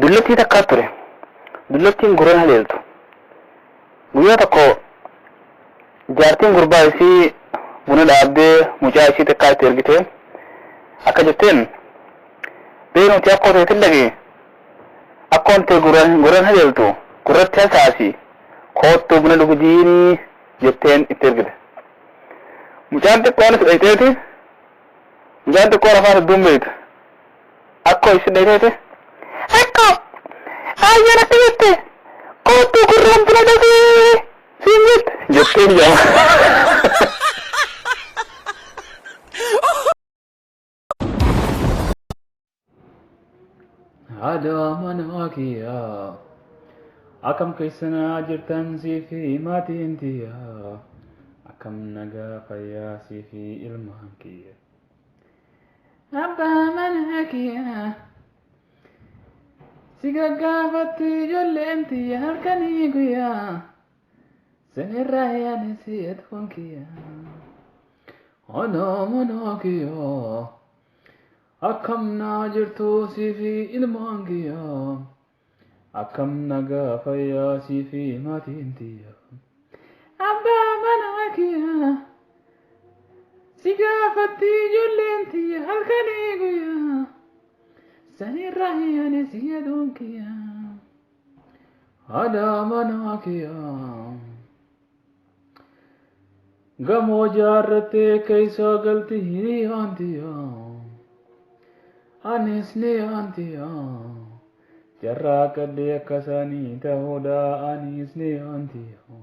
Dullatti takkaa ture. Dullattiin gurraan haleeltu. Guyyaa tokko jaartiin gurbaa isii buna dhaabdee mucaa isii takkaa itti ergitee akka jetteen beenuti akkoo ta'etti dhagee akkoon ta'e gurraan haleeltu gurratti hasaasi koottuu buna dhugujiinii jetteen itti ergite. Mucaan xiqqoonis dhayiteeti mucaan xiqqoon afaan hedduun beekte akkoo isin dhayiteeti Ecco! Ayyana akkanatti! Koottuu gurraan buna dhugee! Siin jette! Jetteen jama. Haadha manaa kiyyaa akkam keessanaa jirtan sii fi maatiin tiyyaa akkam nagaa fayyaa sii fi ilmaan kiyya. Abbaa manaa kiyyaa Sigagafatti ijoolleen tiyya halkanii guyyaa sanirraa yaane si edfoon kiyyaa Haadha manaa kiyyaa akkam naa jirtu sii fi ilmaan kiyyaa akkam nagaa fayyaa sii fi maatiin tiyyaa Abbaa manaa kiyyaa sigafatti ijoolleen tiyya halkanii guyyaa sanirraa yaane si edfoon kiyyaa Haadha manaa kiyyaa gamoo jaarrattee keessa galti hiriyaan tiyyaa Anis ni antiyaa jarraa kadhee akkasanii ta'uudha anis ni antiyaa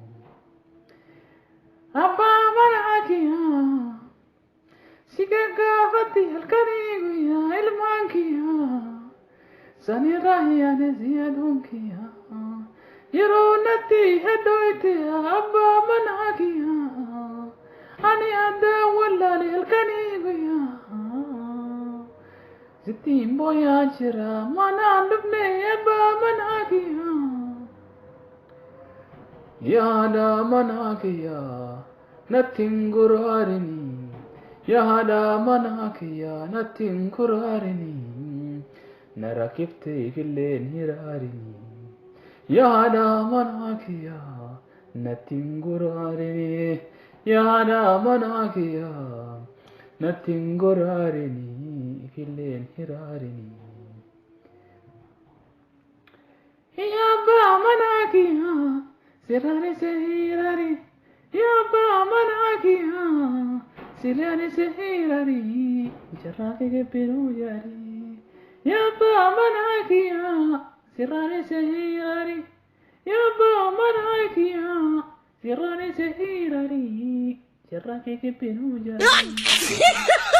Abbaa manaa kiyyaa si gaggaafatti halkanii guyyaa ilmaan kiyyaa sanirraa yaane si edfoon kiyyaa yeroo natti hedduutti abbaa manaa kiyyaa ani adda wallaalee halkanii guyyaa Sittiin boyaa jira manaan dhufne abbaa manaa kiyyaa yaada manaa kiyyaa nattiin guraarini yaada manaa kiyyaa nattiin guraarini na rakkifteef illee hiraarini yaada manaa kiyyaa nattiin guraarini yaada manaa kiyyaa nattiin guraarini Filleen hiraarini Ya abbaa manaa kiyyaa sirraani se hiraari Ya abbaa manaa kiyyaa sirraani se hiraari jarraa kee gebbiruu jaari Ya abbaa manaa kiyyaa sirraani se hiraari Ya abbaa manaa kiyyaa sirraani se hiraari jarraa kee gebbiruu jaari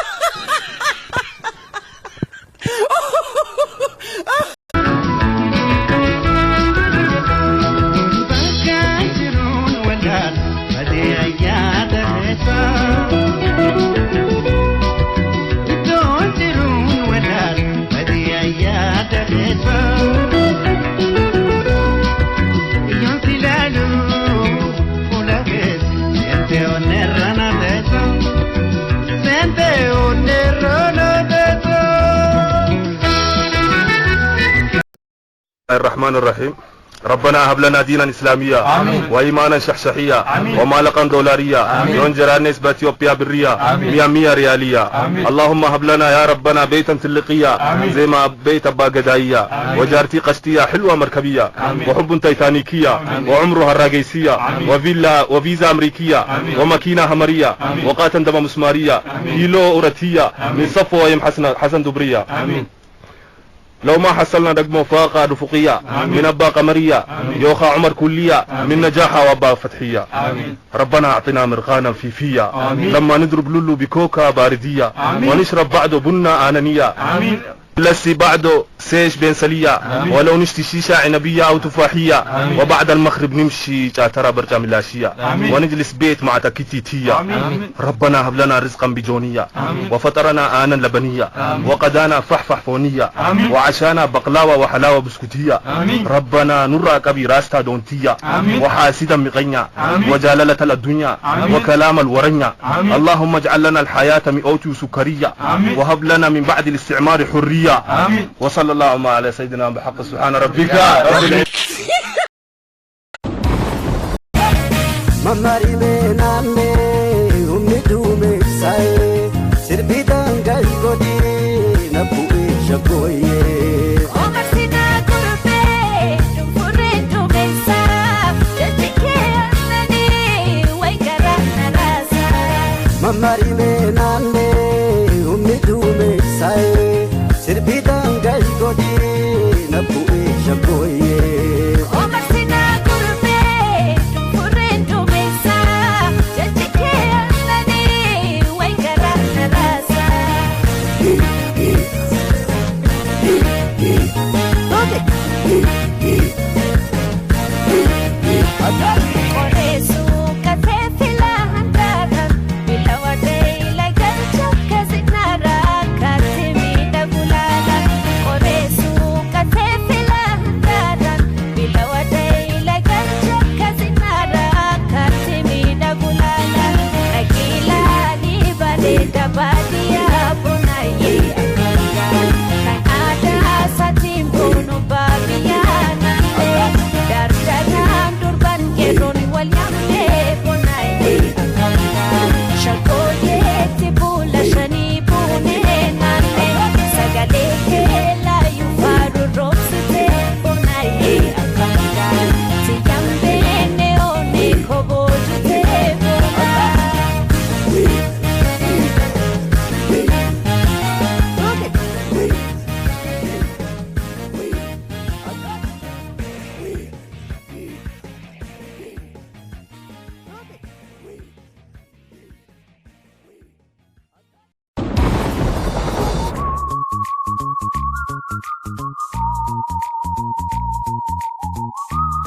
Don't الرحمن الرحيم. ربنا هب لنا دينا اسلاميا آمين. وايمانا شحشحيا آمين. ومالقا دولاريا ينجر نسبة اثيوبيا بالريا 100 رياليا. آمين. اللهم هب لنا يا ربنا بيتا تلقيا آمين. زي ما بيت ابا قدايا وجارتي قشتية حلوة مركبية وحب تيتانيكية وعمرها الراقيسية وفيلا وفيزا امريكية وماكينة همرية وقاتا دم مسمارية كيلو اورتية من صفوة يم حسن دبرية. لو ما حصلنا رقم فاقة رفقية من أبا قمرية يوخى عمر كلية من نجاحة وأبا فتحية. ربنا أعطنا مرقانا فيفية لما نضرب لولو بكوكا باردية ونشرب بعده بنا آنانية لسي بعده سيش بين سلية ولو نشتي شيشة عنبية أو تفاحية وبعد المغرب نمشي جاترة برجع ملاشية ونجلس بيت مع تكتيتية. ربنا هب لنا رزقا بجونية وفطرنا آنا لبنية وقدانا فحفح فونية وعشانا بقلاوة وحلاوة بسكوتية. ربنا نرى كبي راستا دونتية وحاسدا مغنية وجلالة الدنيا وكلام الورنيا. اللهم اجعل لنا الحياة مئوت سكرية وهب لنا من بعد الاستعمار حرية. وصلى الله على سيدنا بحق سبحان ربك رب العزة. Mamari bename umidume sai sirbidanga igodi na puisha koye Omarsina kurbe dumfure dumesa jajike amani waigara narasa Mamari